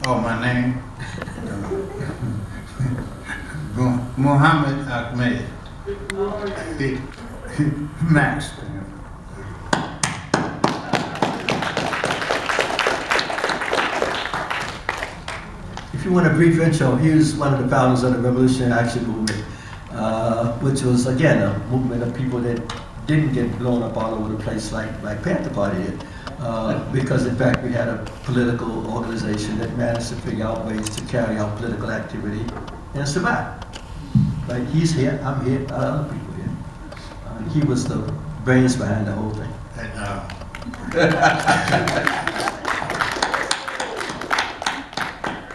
Oh, my name? Muhammad Ahmed. Max. If you want a brief intro, he was one of the founders of the Revolutionary Action Movement, which was, again, a movement of people that didn't get blown up all over the place like Black Panther Party did. Because, in fact, we had a political organization that managed to figure out ways to carry out political activity and survive. Like, he's here, I'm here, other people here. He was the brains behind the whole thing.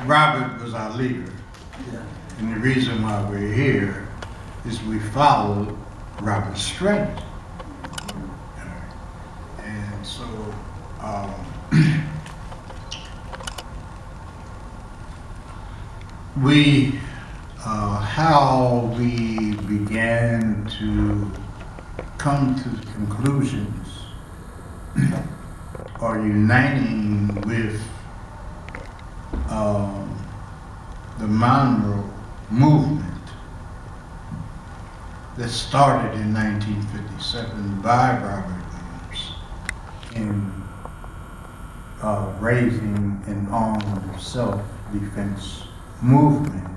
Robert was our leader. Yeah. And the reason why we're here is we followed Robert's strength. And so, how we began to come to the conclusions or uniting with the Monroe movement that started in 1957 by Robert Williams in raising an armed self-defense movement,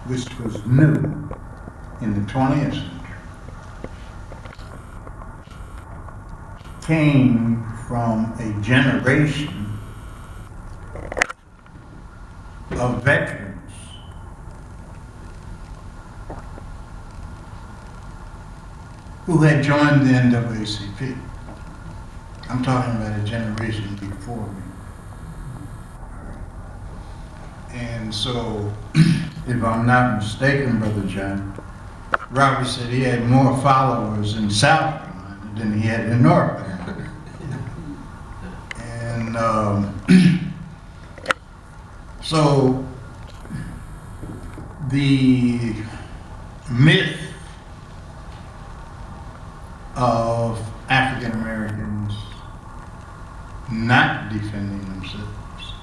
which was new in the 20th century, came from a generation of veterans who had joined the NAACP. I'm talking about a generation before me. And so, if I'm not mistaken, Brother John, Robert said he had more followers in South Carolina than he had in North Carolina. And so the myth of African Americans not defending themselves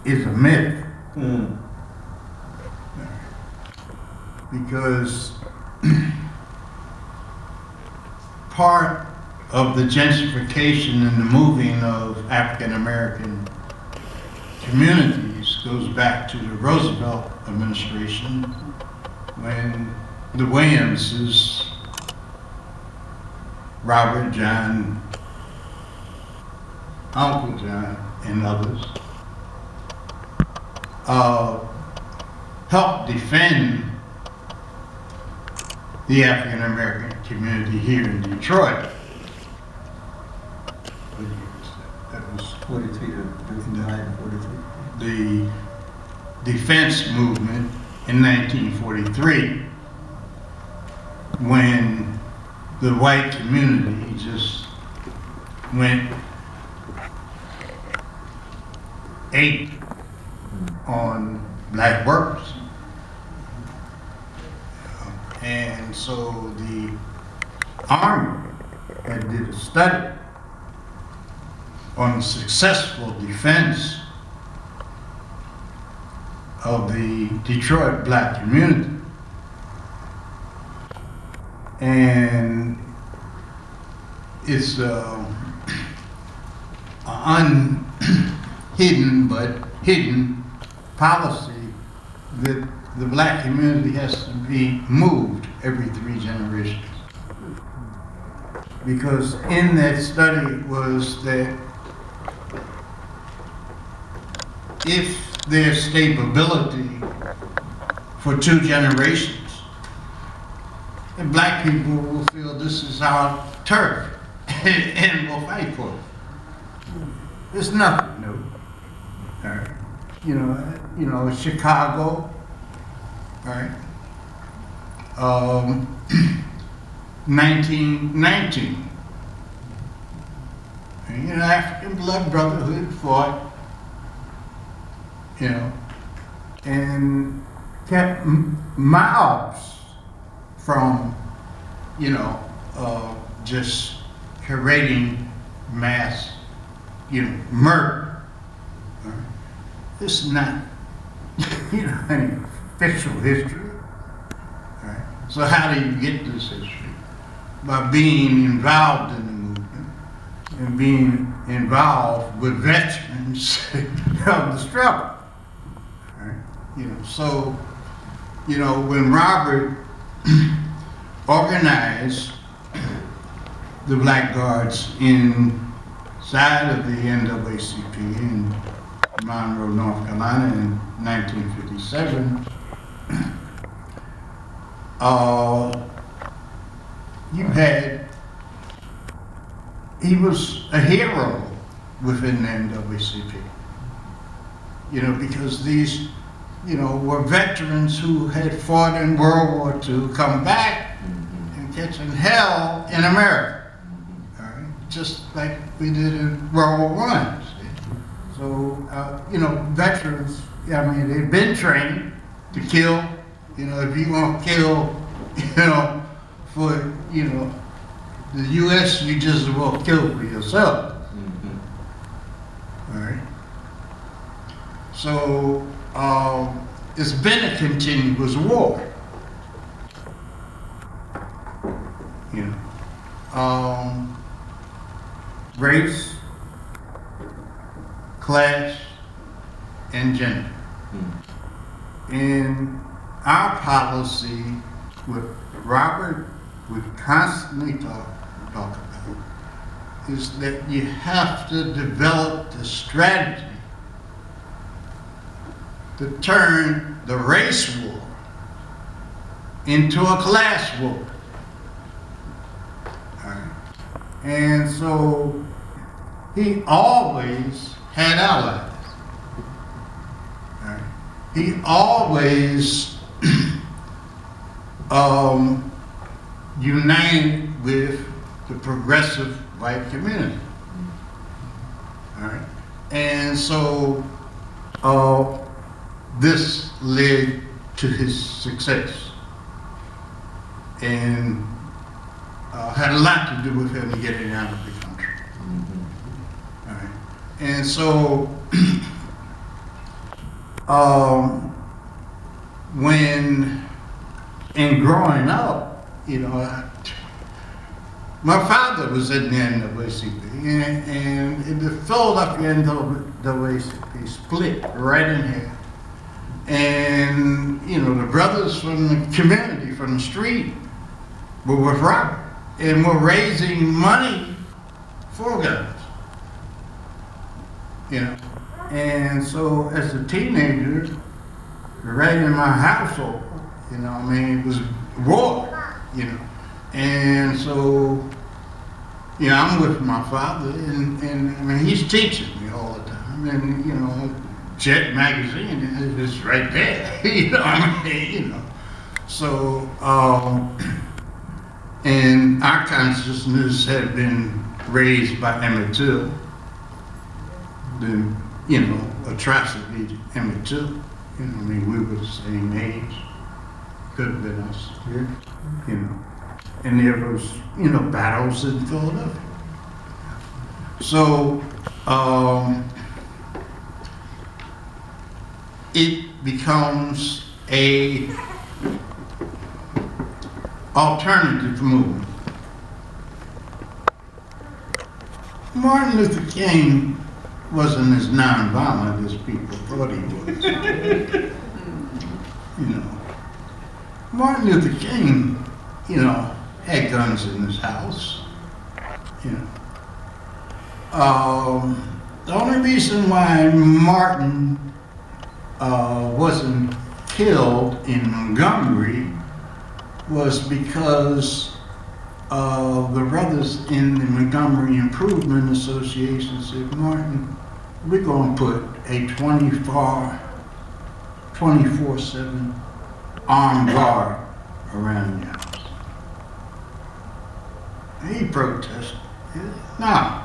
is a myth. Because part of the gentrification and the moving of African American communities goes back to the Roosevelt administration when the Williamses, Robert, John, Uncle John, and others, helped defend the African American community here in Detroit. That was 43 to 59, 43. the defense movement in 1943, when the white community just went ape on black workers. And so the Army had did a study on the successful defense of the Detroit black community. And it's unhidden but hidden policy that the black community has to be moved every 3 generations. Because in that study was that if there's stability for 2 generations, then black people will feel this is our turf and will fight for it. There's nothing new. You know, Chicago, right? 1919. And, African Blood Brotherhood fought, and kept mobs from, just creating mass murder. All right? This is not, any official history. All right? So how do you get this history? By being involved in the movement and being involved with veterans of the struggle. All right? So, when Robert organized the Black Guards inside of the NAACP in Monroe, North Carolina in 1957, he was a hero within the NAACP, because these, were veterans who had fought in World War II, come back and catching hell in America, all right? Just like we did in World War I. So, veterans, they've been trained to kill, if you want to kill, for, the U.S., you just will kill for yourself. All right? So, it's been a continuous war. Race, class, and gender. And our policy with Robert would constantly talk about is that you have to develop the strategy to turn the race war into a class war. All right. And so he always had allies. All right. He always united with the progressive white community. All right. And so this led to his success and had a lot to do with him getting out of the country. All right. And so when in growing up, my father was in the NAACP, and the Philadelphia NAACP split right in here. And, the brothers from the community, from the street, were with Robert, and were raising money for guns. And so as a teenager, right in my household, it was war, And so, I'm with my father, and he's teaching me all the time, and, Jet magazine is right there, So, and our consciousness had been raised by Emmett Till, the, atrocity Emmett Till. We were the same age. Could have been us, And there was, battles in Philadelphia. So, it becomes a alternative movement. Martin Luther King wasn't as nonviolent as people thought he was. Martin Luther King, had guns in his house. The only reason why Martin wasn't killed in Montgomery was because the brothers in the Montgomery Improvement Association said, Martin, we're going to put a 24/7 armed guard around your house. And he protested. No,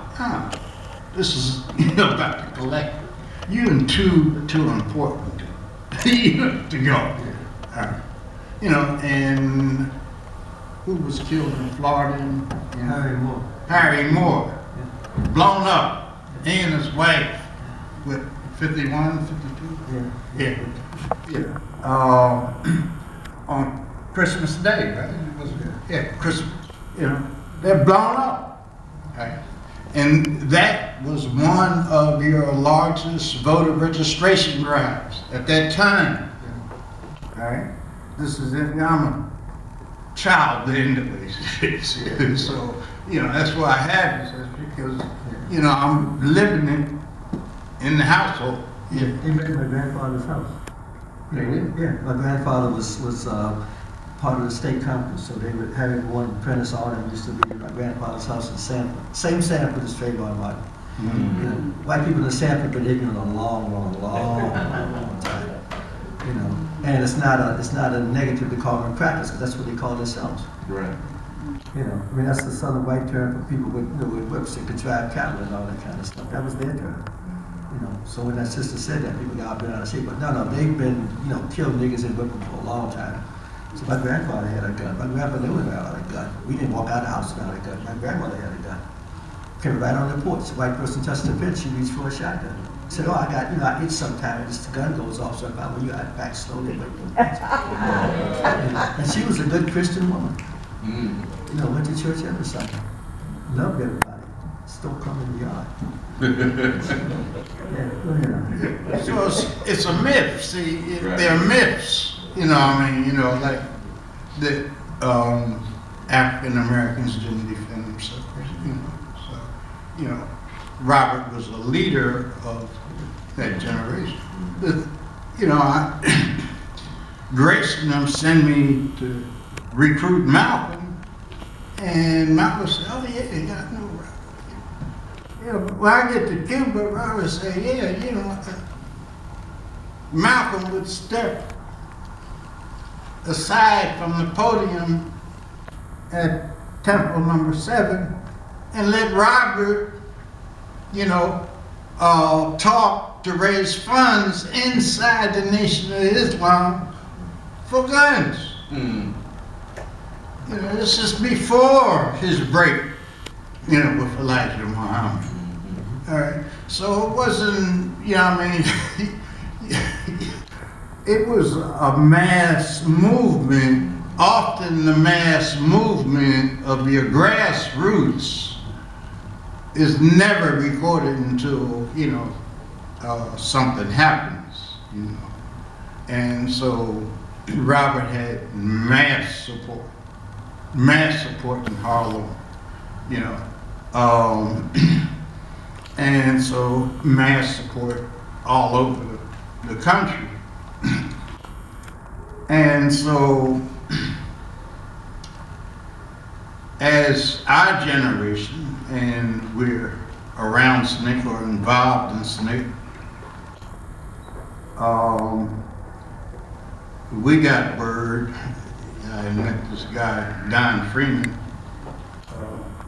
this is about the collective. You and too important to go. And who was killed in Florida? Harry Moore. Harry Moore, blown up he and his wife, with 51, 52? Yeah. Yeah. On Christmas Day, right? It was, yeah, Christmas, you know, they're blown up. Right? And that was one of your largest voter registration drives at that time. All right? This is it. I'm a child anyways. So, you know, that's why I have this, is because, you know, I'm living in the household. Yeah, he met my grandfather's house. Yeah, my grandfather was part of the state conference, so they would have everyone apprentice on him. Used to be at my grandfather's house in Stanford. Same Stanford as Trayvon Martin. Mm-hmm. You know, white people in Stanford been ignorant a long time. You know, and it's not a negative to call them crackers, because that's what they call themselves. Right. You know, I mean, that's the southern white term for people with, you know, with whips that could drive cattle and all that kind of stuff. That was their term. You know, so when that sister said that, people got bent out of shape. But no, they've been, you know, killing niggas and whipping for a long time. So my grandfather had a gun. My grandfather never had a gun. We didn't walk out of the house without a gun. My grandmother had a gun. Came right on the porch. The white person touched the fence, she reached for a shotgun. Said, oh, I got, you know, I itch sometime, and just the gun goes off, so if I were you, I'd back slowly. And she was a good Christian woman. You know, went to church every Sunday. Loved everybody. Still come in the yard. Yeah, go ahead. So it's a myth. See, Right. they're myths. You know, I mean, you know, like that African Americans didn't defend themselves. You know, so you know, Robert was a leader of that generation. But, you know, Bracey and them send me to recruit Malcolm, and Malcolm said, "Oh yeah, you got no Robert." You know, when I get to Cuba, Robert say, "Yeah, you know." Malcolm would step aside from the podium at Temple number 7 and let Robert, you know, talk to raise funds inside the Nation of Islam for guns. You know, this is before his break, you know, with Elijah Muhammad. All right, so it wasn't, you know, I mean, it was a mass movement. Often the mass movement of your grassroots is never recorded until, you know, something happens, you know. And so Robert had mass support in Harlem, you know. And so mass support all over the country. And so as our generation, and we're around SNCC or involved in SNCC, we got word. I met this guy, Don Freeman,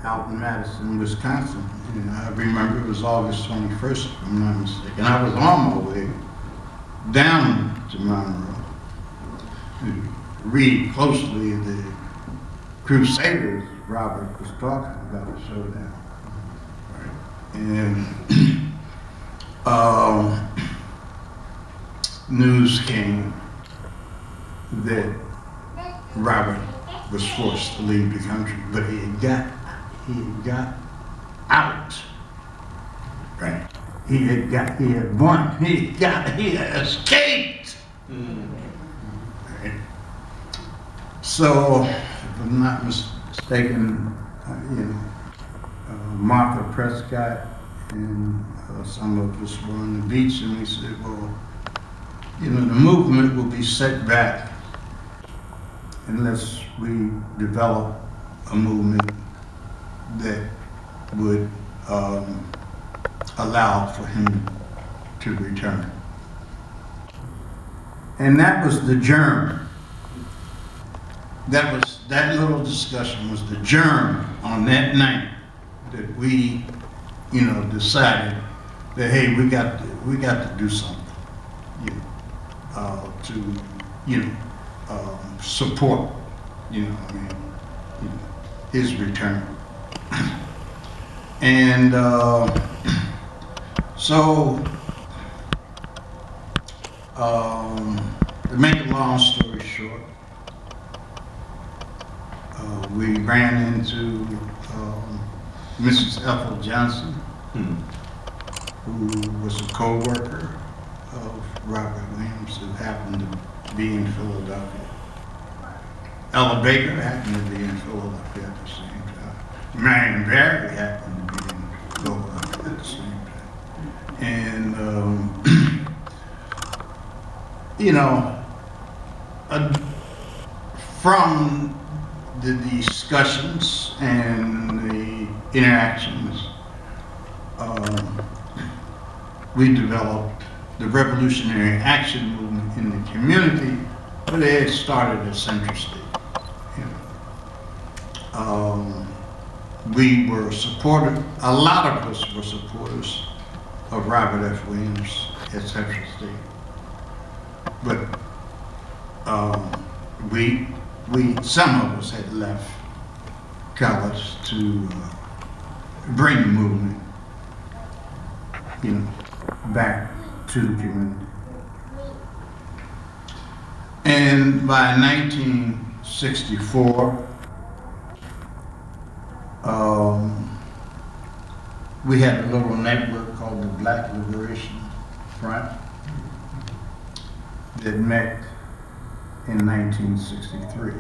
out in Madison, Wisconsin. And I remember it was August 21st, if I'm not mistaken. I was on my way down to Monroe to read closely the Crusaders Robert was talking about the showdown. And news came that Robert was forced to leave the country, but he had got out. Right? He had won. He had escaped. Right? So, if I'm not mistaken, you know, Martha Prescott and some of us were on the beach, and we said, well, you know, the movement will be set back unless we develop a movement that would allow for him to return. And that was the germ. That little discussion was the germ on that night that we, you know, decided that, hey, we got to do something, you know, to, you know, support, you know, I mean, you know, his return. And So, to make a long story short, we ran into Mrs. Ethel Johnson, who was a co-worker of Robert Williams, who happened to be in Philadelphia. Ella Baker happened to be in Philadelphia at the same time. Marion Barry happened to be in Philadelphia at the same time. And, you know, from the discussions and the interactions, we developed the revolutionary action movement in the community, but it had started at Central State. You know. We were supported, a lot of us were supporters of Robert F. Williams at Central State. But some of us had left college to bring the movement, you know, back to the community. And by 1964, we had a little network called the Black Liberation Front that met in 1963.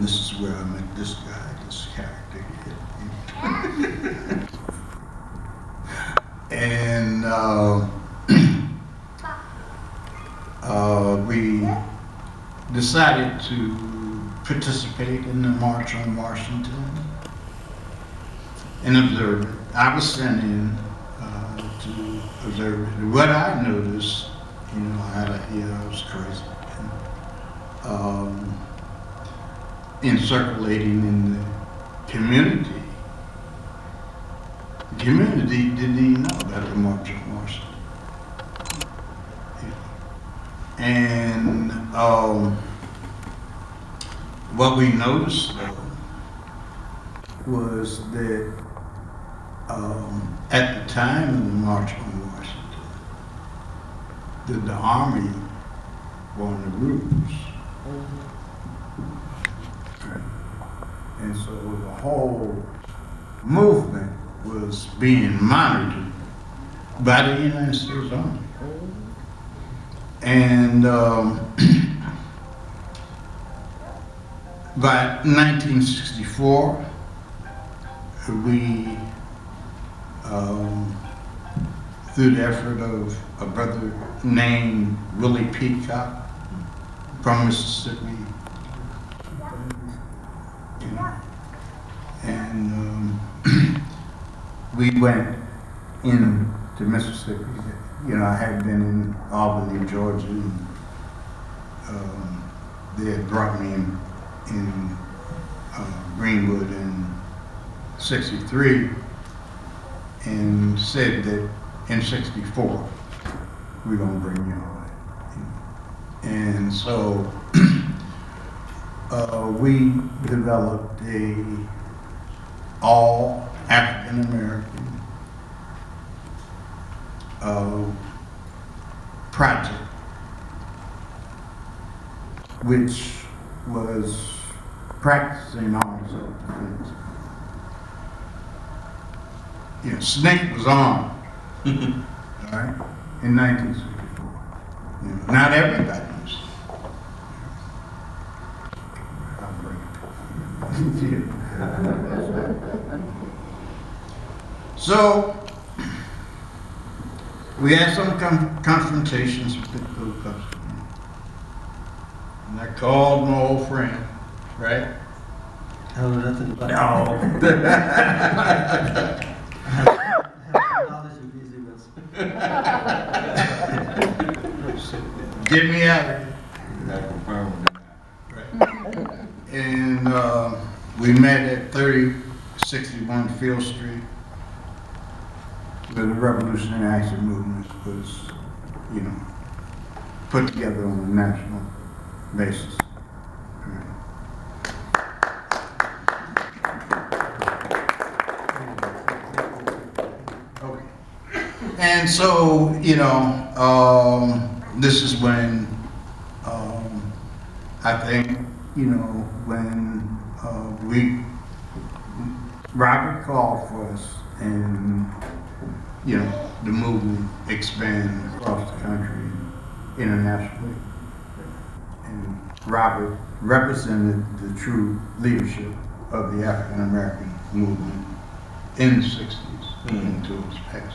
This is where I met this guy, this character here. And we decided to participate in the March on Washington and observe it. I was sent in to observe it. What I noticed, you know, I was crazy. In circulating in the community. The community didn't even know about the March on Washington. And what we noticed, though, was that at the time of the March on Washington, that the Army were on the roofs. And so the whole movement was being monitored by the United States Army. And by 1964, we, through the effort of a brother named Willie Peacock from Mississippi, you know, and we went into Mississippi. You know, I had been in Albany, Georgia, and they had brought me in Greenwood in '63 and said that in '64 we're gonna bring you on. And so we developed a all African American project, which was practicing arms self-defense. You know, Snake was armed, all right, in 1964. You know, not everybody was. So, we had some confrontations with those customers. And I called my old friend, right? I don't know nothing about No. knowledge of these events. Get me out of here. Right. And we met at 3061 Field Street, where the Revolutionary Action Movement was, you know, put together on a national basis. Okay. And so, you know, this is when, I think, you know, when Robert called for us, and, you know, the movement expanded across the country, internationally. And Robert represented the true leadership of the African American movement in the 60s into its passage.